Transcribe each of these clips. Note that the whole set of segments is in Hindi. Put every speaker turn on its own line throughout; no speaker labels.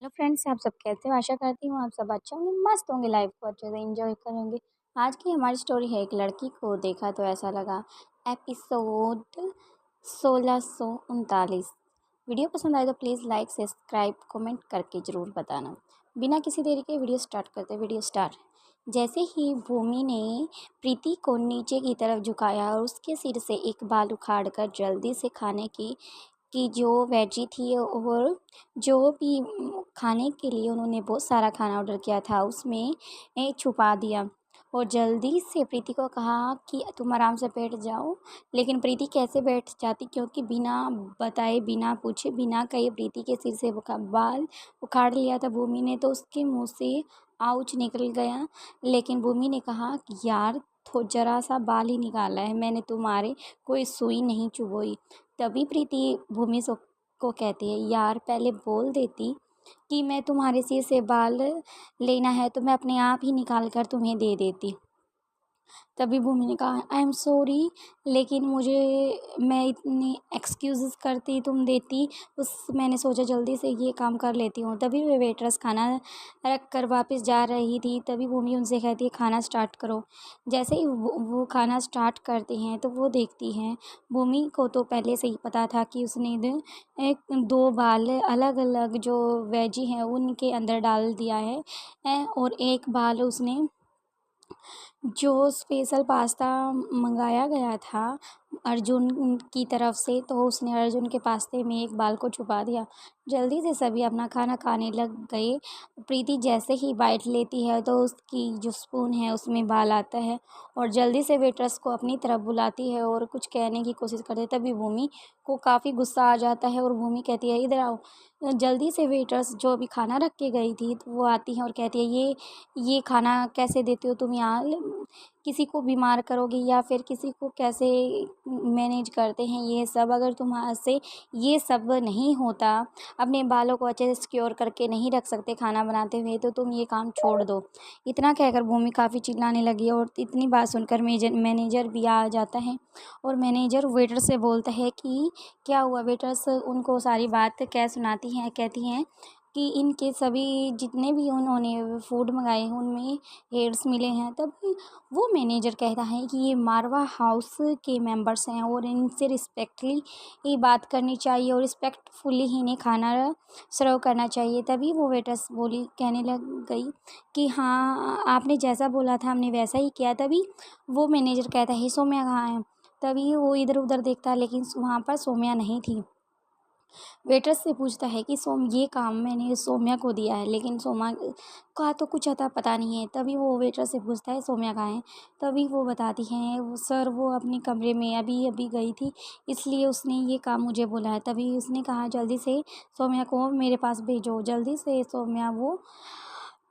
हेलो फ्रेंड्स, आप सब कैसे हो? आशा करती हूँ आप सब अच्छे होंगे, मस्त होंगे, लाइफ को अच्छे से एंजॉय करेंगे। आज की हमारी स्टोरी है एक लड़की को देखा तो ऐसा लगा। एपिसोड 1639। वीडियो पसंद आए तो प्लीज़ लाइक सब्सक्राइब कमेंट करके ज़रूर बताना। बिना किसी देरी के वीडियो स्टार्ट करते। Video start. जैसे ही भूमि ने प्रीति को नीचे की तरफ झुकाया और उसके सिर से एक बाल उखाड़कर जल्दी से खाने की जो वेजी थी और जो भी खाने के लिए उन्होंने बहुत सारा खाना ऑर्डर किया था उसमें छुपा दिया और जल्दी से प्रीति को कहा कि तुम आराम से बैठ जाओ। लेकिन प्रीति कैसे बैठ जाती, क्योंकि बिना बताए बिना पूछे बिना कहे प्रीति के सिर से वो बाल उखाड़ लिया था भूमि ने, तो उसके मुंह से आउच निकल गया। लेकिन भूमि ने कहा कि यार, तो जरा सा बाल ही निकाला है मैंने, तुम्हारे कोई सुई नहीं चुभोई। तभी प्रीति भूमि को कहती है, यार पहले बोल देती कि मैं तुम्हारे सिर से बाल लेना है तो मैं अपने आप ही निकाल कर तुम्हें दे देती। तभी भूमि ने कहा, आई एम सॉरी, लेकिन मैं इतनी एक्सक्यूज़ेस करती तुम देती, उस मैंने सोचा जल्दी से ये काम कर लेती हूँ। तभी वे वेटर्स खाना रख कर वापस जा रही थी। तभी भूमि उनसे कहती है, खाना स्टार्ट करो। जैसे ही वो खाना स्टार्ट करते हैं तो वो देखती हैं, भूमि को तो पहले से ही पता था कि उसने एक दो बाल अलग अलग जो वेजी हैं उनके अंदर डाल दिया है और एक बाल उसने जो स्पेशल पास्ता मंगाया गया था अर्जुन की तरफ से, तो उसने अर्जुन के पास्ते में एक बाल को छुपा दिया। जल्दी से सभी अपना खाना खाने लग गए। प्रीति जैसे ही बाइट लेती है तो उसकी जो स्पून है उसमें बाल आता है और जल्दी से वेटर्स को अपनी तरफ बुलाती है और कुछ कहने की कोशिश करती है। तभी भूमि को काफ़ी गुस्सा आ जाता है और भूमि कहती है, इधर आओ। जल्दी से वेटर्स जो अभी खाना रख के गई थी तो वो आती हैं और कहती है, ये खाना कैसे देते हो तुम यहाँ? किसी को बीमार करोगे या फिर किसी को कैसे मैनेज करते हैं ये सब? अगर तुम्हारे से ये सब नहीं होता, अपने बालों को अच्छे से सिक्योर करके नहीं रख सकते खाना बनाते हुए, तो तुम ये काम छोड़ दो। इतना कहकर भूमि काफ़ी चिल्लाने लगी और इतनी बात सुनकर मैनेजर भी आ जाता है और मैनेजर वेटर से बोलता है कि क्या हुआ। वेटर्स उनको सारी बात कह सुनाती हैं, कहती हैं कि इनके सभी जितने भी उन्होंने फूड मंगाए हैं उनमें हेड्स मिले हैं। तब वो मैनेजर कहता है कि ये मारवा हाउस के मेंबर्स हैं और इनसे रिस्पेक्टली ये बात करनी चाहिए और रिस्पेक्टफुली ही इन्हें खाना सर्व करना चाहिए। तभी वो वेटर्स बोली, कहने लग गई कि हाँ, आपने जैसा बोला था हमने वैसा ही किया। तभी वो मैनेजर कहता है, सौम्या कहाँ है? तभी वो इधर उधर देखता है लेकिन वहाँ पर सौम्या नहीं थी। वेटर से पूछता है कि ये काम मैंने सौम्या को दिया है, लेकिन सौम्या का तो कुछ अता पता नहीं है। तभी वो वेटर से पूछता है, सौम्या कहाँ है? तभी वो बताती हैं, सर वो अपने कमरे में अभी अभी गई थी, इसलिए उसने ये काम मुझे बोला है। तभी उसने कहा, जल्दी से सौम्या को मेरे पास भेजो। जल्दी से सौम्या वो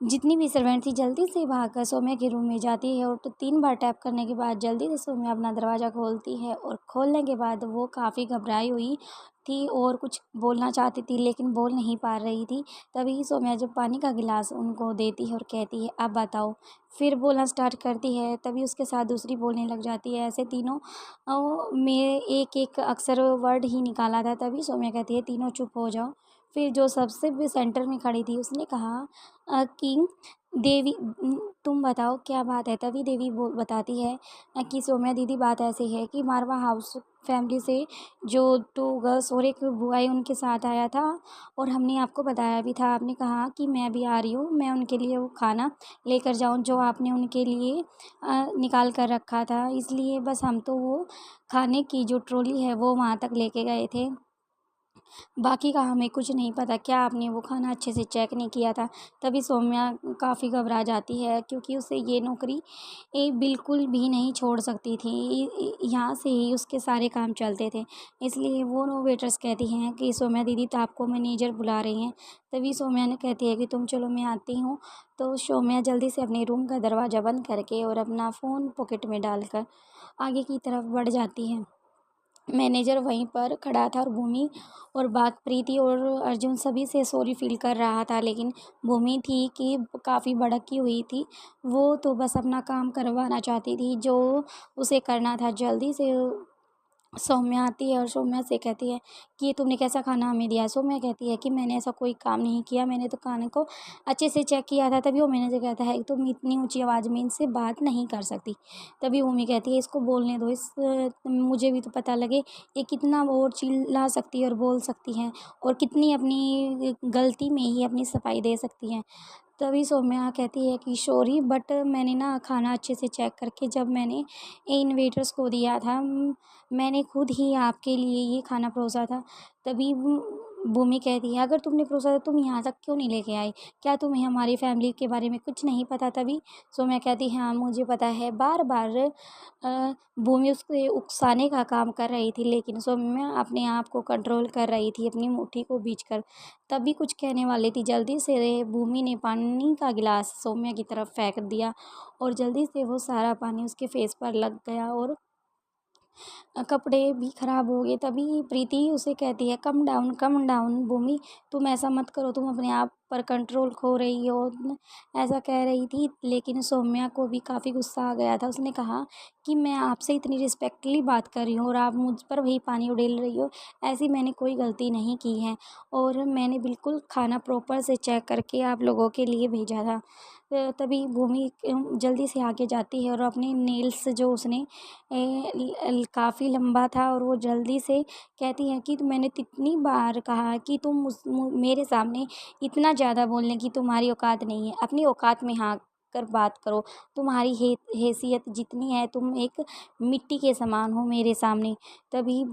जितनी भी सर्वेंट थी जल्दी से भागकर सौम्या के रूम में जाती है और तो 3 बार टैप करने के बाद जल्दी से सौम्या अपना दरवाज़ा खोलती है और खोलने के बाद वो काफ़ी घबराई हुई थी और कुछ बोलना चाहती थी लेकिन बोल नहीं पा रही थी। तभी सौम्या जब पानी का गिलास उनको देती है और कहती है, अब बताओ। फिर बोलना स्टार्ट करती है। तभी उसके साथ दूसरी बोलने लग जाती है। ऐसे तीनों में एक एक अक्सर वर्ड ही निकाला था। तभी सौम्या कहती है, तीनों चुप हो जाओ। फिर जो सबसे भी सेंटर में खड़ी थी उसने कहा कि देवी, तुम बताओ क्या बात है? तभी देवी वो बताती है कि सौम्या दीदी, बात ऐसी है कि मारवा हाउस फैमिली से जो 2 गर्ल्स और 1 बॉय उनके साथ आया था और हमने आपको बताया भी था। आपने कहा कि मैं अभी आ रही हूँ, मैं उनके लिए वो खाना लेकर जाऊँ जो आपने उनके लिए निकाल कर रखा था। इसलिए बस हम तो वो खाने की जो ट्रॉली है वो वहाँ तक लेके गए थे, बाकी का हमें कुछ नहीं पता। क्या आपने वो खाना अच्छे से चेक नहीं किया था? तभी सौम्या काफ़ी घबरा जाती है क्योंकि उसे ये नौकरी बिल्कुल भी नहीं छोड़ सकती थी। यहाँ से ही उसके सारे काम चलते थे। इसलिए वो वेटर्स कहती हैं कि सौम्या दीदी, तो आपको मैनेजर बुला रही हैं। तभी सौम्या ने कहती है कि तुम चलो, मैं आती हूँ। तो सौम्या जल्दी से अपने रूम का दरवाज़ा बंद करके और अपना फ़ोन पॉकेट में डालकर आगे की तरफ बढ़ जाती है। मैनेजर वहीं पर खड़ा था और भूमि और बात प्रीति और अर्जुन सभी से सॉरी फील कर रहा था, लेकिन भूमि थी कि काफ़ी भड़की हुई थी। वो तो बस अपना काम करवाना चाहती थी जो उसे करना था। जल्दी से सौम्या आती है और सौम्या से कहती है कि ये तुमने कैसा खाना हमें दिया है। सौम्या कहती है कि मैंने ऐसा कोई काम नहीं किया, मैंने तो खाने को अच्छे से चेक किया था। तभी वो मैनेजर कहता है तुम इतनी ऊंची आवाज़ में इनसे बात नहीं कर सकती। तभी भूमि कहती है इसको बोलने दो, मुझे भी तो पता लगे ये कितना और चिल्ला सकती है और बोल सकती है और कितनी अपनी गलती में ही अपनी सफाई दे सकती है। तभी सौम्या कहती है कि सॉरी बट मैंने ना खाना अच्छे से चेक करके जब मैंने इन वेटर्स को दिया था, मैंने खुद ही आपके लिए ये खाना परोसा था। तभी भूमि कहती है अगर तुमने परोसा था तुम यहाँ तक क्यों नहीं लेके आई? क्या तुम्हें हमारी फैमिली के बारे में कुछ नहीं पता? तभी सौम्या कहती है हाँ मुझे पता है। बार बार भूमि उसको उकसाने का काम कर रही थी, लेकिन सौम्या अपने आप को कंट्रोल कर रही थी अपनी मुट्ठी को बीच कर। तभी कुछ कहने वाली थी, जल्दी से भूमि ने पानी का गिलास सौम्या की तरफ फेंक दिया और जल्दी से वो सारा पानी उसके फेस पर लग गया और कपड़े भी ख़राब हो गए। तभी प्रीति उसे कहती है कम डाउन भूमि, तुम ऐसा मत करो, तुम अपने आप पर कंट्रोल खो रही हो। ऐसा कह रही थी, लेकिन सौम्या को भी काफ़ी गुस्सा आ गया था। उसने कहा कि मैं आपसे इतनी रिस्पेक्टली बात कर रही हूँ और आप मुझ पर वही पानी उड़ेल रही हो। ऐसी मैंने कोई गलती नहीं की है और मैंने बिल्कुल खाना प्रॉपर से चेक करके आप लोगों के लिए भेजा था। तभी भूमि जल्दी से आगे जाती है और अपने नेल्स जो उसने काफ़ी लंबा था और वो जल्दी से कहती है कि मैंने कितनी बार कहा कि तुम मेरे सामने इतना ज़्यादा बोलने की तुम्हारी औकात नहीं है, अपनी औकात में हाँ कर बात करो। तुम्हारी हैसियत जितनी है तुम एक मिट्टी के समान हो मेरे सामने। तभी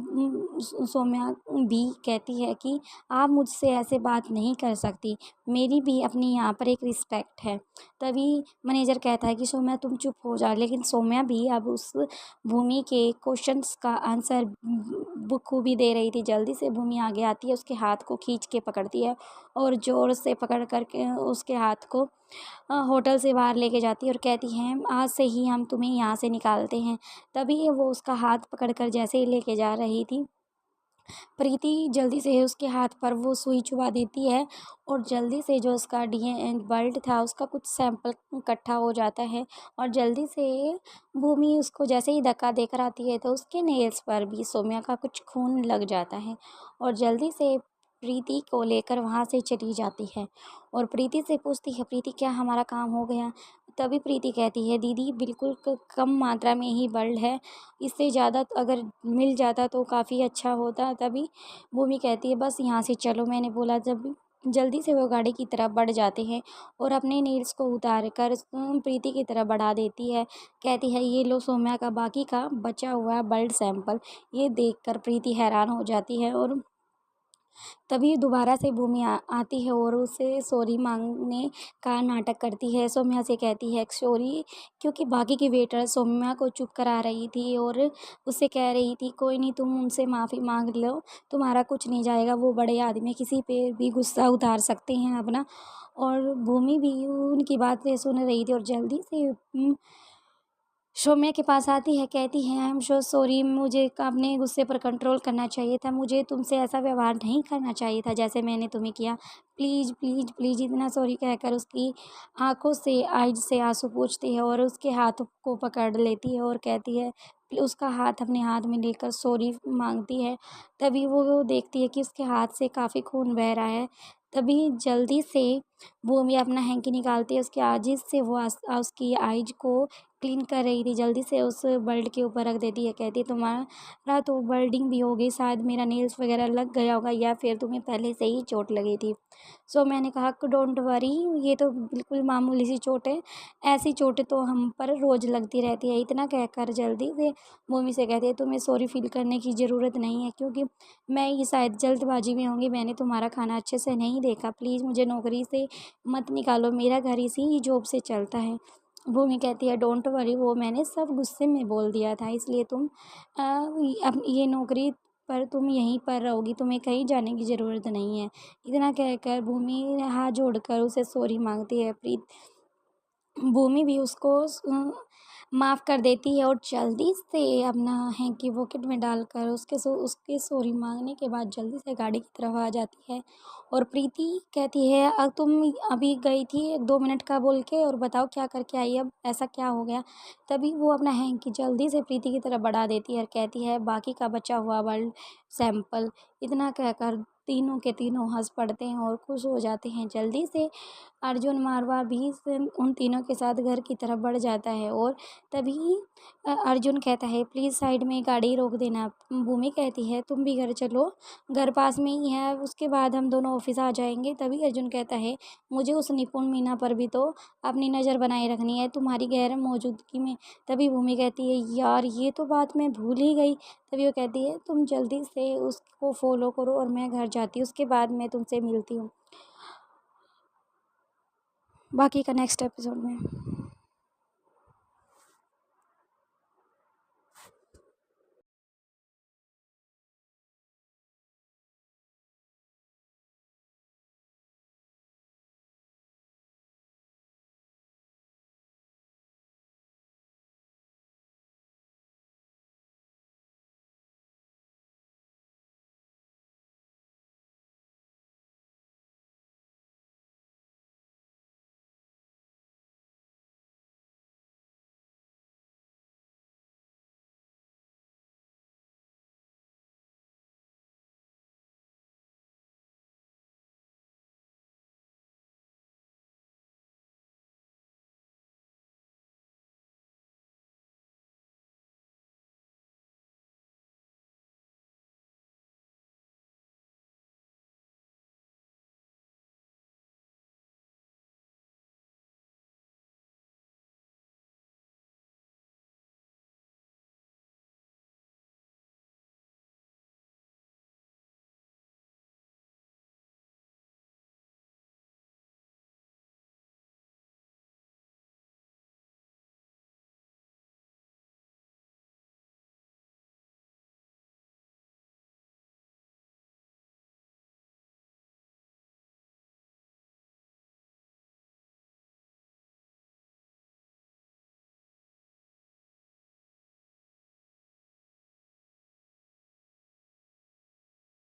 सौम्या भी कहती है कि आप मुझसे ऐसे बात नहीं कर सकती, मेरी भी अपनी यहाँ पर एक रिस्पेक्ट है। तभी मैनेजर कहता है कि सौम्या तुम चुप हो जाओ, लेकिन सौम्या भी अब उस भूमि के क्वेश्चंस का आंसर बखूबी दे रही थी। जल्दी से भूमि आगे आती है, उसके हाथ को खींच के पकड़ती है और ज़ोर से पकड़ कर के उसके हाथ को होटल से बाहर लेके जाती है और कहती है आज से ही हम तुम्हें यहाँ से निकालते हैं। तभी वो उसका हाथ पकड़कर जैसे ही लेके जा रही थी, प्रीति जल्दी से उसके हाथ पर वो सुई चुबा देती है और जल्दी से जो उसका ब्लड था उसका कुछ सैंपल इकट्ठा हो जाता है और जल्दी से भूमि उसको जैसे ही धक्का देकर आती है तो उसके नेल्स पर भी सौम्या का कुछ खून लग जाता है और जल्दी से प्रीति को लेकर वहाँ से चली जाती है और प्रीति से पूछती है प्रीति क्या हमारा काम हो गया? तभी प्रीति कहती है दीदी बिल्कुल कम मात्रा में ही ब्लड है, इससे ज़्यादा अगर मिल जाता तो काफ़ी अच्छा होता। तभी भूमि कहती है बस यहाँ से चलो, मैंने बोला। जब जल्दी से वो गाड़ी की तरफ बढ़ जाते हैं और अपने नीड्स को उतार कर प्रीति की तरफ बढ़ा देती है। कहती है ये लो सौम्या का बाकी का बचा हुआ ब्लड सैंपल। ये देखकर प्रीति हैरान हो जाती है और तभी दोबारा से भूमि आती है और उसे सॉरी मांगने का नाटक करती है। सौम्या से कहती है सॉरी, क्योंकि बाकी की वेटर सौम्या को चुप करा रही थी और उससे कह रही थी कोई नहीं तुम उनसे माफ़ी मांग लो, तुम्हारा कुछ नहीं जाएगा। वो बड़े आदमी किसी पे भी गुस्सा उतार सकते हैं अपना। और भूमि भी उनकी बातें सुन रही थी और जल्दी से सौम्या के पास आती है, कहती है आई एम सो सॉरी, मुझे अपने गुस्से पर कंट्रोल करना चाहिए था, मुझे तुमसे ऐसा व्यवहार नहीं करना चाहिए था जैसे मैंने तुम्हें किया। प्लीज़ प्लीज़ प्लीज़ इतना सॉरी कहकर उसकी आंखों से आइज से आंसू पोंछती है और उसके हाथ को पकड़ लेती है और कहती है उसका हाथ अपने हाथ में लेकर सॉरी मांगती है। तभी वो देखती है कि उसके हाथ से काफ़ी खून बह रहा है। तभी जल्दी से वो भी अपना हैंकी निकालती है, उसके आजिज़ से वो उसकी आइज को क्लीन कर रही थी, जल्दी से उस बेल्ट के ऊपर रख देती है। कहती है तुम्हारा तो वेल्डिंग भी हो गई, शायद मेरा नेल्स वगैरह लग गया होगा या फिर तुम्हें पहले से ही चोट लगी थी। सो मैंने कहा डोंट वरी, ये तो बिल्कुल मामूली सी चोट है, ऐसी चोटें तो हम पर रोज़ लगती रहती है। इतना कहकर जल्दी से मम्मी से कहती है तुम्हें सॉरी फील करने की ज़रूरत नहीं है, क्योंकि मैं ये शायद जल्दबाजी में होंगी, मैंने तुम्हारा खाना अच्छे से नहीं देखा। प्लीज़ मुझे नौकरी से मत निकालो, मेरा घर इसी जॉब से चलता है। भूमि कहती है डोंट वरी, वो मैंने सब गुस्से में बोल दिया था, इसलिए तुम अब ये नौकरी पर तुम यहीं पर रहोगी, तुम्हें कहीं जाने की ज़रूरत नहीं है। इतना कहकर भूमि हाथ जोड़कर उसे सॉरी मांगती है। प्रीत भूमि भी उसको माफ़ कर देती है और जल्दी से अपना हैंकी पॉकेट में डालकर उसके सॉरी मांगने के बाद जल्दी से गाड़ी की तरफ आ जाती है। और प्रीति कहती है, तुम अभी गई थी 1-2 मिनट का बोल के, और बताओ क्या करके आई, अब ऐसा क्या हो गया। तभी वो अपना हैंकी जल्दी से प्रीति की तरफ बढ़ा देती है और कहती है, बाकी का बचा हुआ वर्ल्ड सैंपल। इतना कहकर तीनों के तीनों हंस पड़ते हैं और खुश हो जाते हैं। जल्दी से अर्जुन मारवा भी उन तीनों के साथ घर की तरफ बढ़ जाता है। और तभी अर्जुन कहता है, प्लीज़ साइड में गाड़ी रोक देना। भूमि कहती है, तुम भी घर चलो, घर पास में ही है, उसके बाद हम दोनों ऑफिस आ जाएंगे। तभी अर्जुन कहता है, मुझे उस निपुण मीना पर भी तो अपनी नज़र बनाए रखनी है तुम्हारी गैर मौजूदगी में। तभी भूमि कहती है, यार ये तो बात मैं भूल ही गई। तभी वो कहती है, तुम जल्दी से उसको फॉलो करो और मैं घर जाती हूँ, उसके बाद मैं तुमसे मिलती हूँ। बाकी का नेक्स्ट एपिसोड में।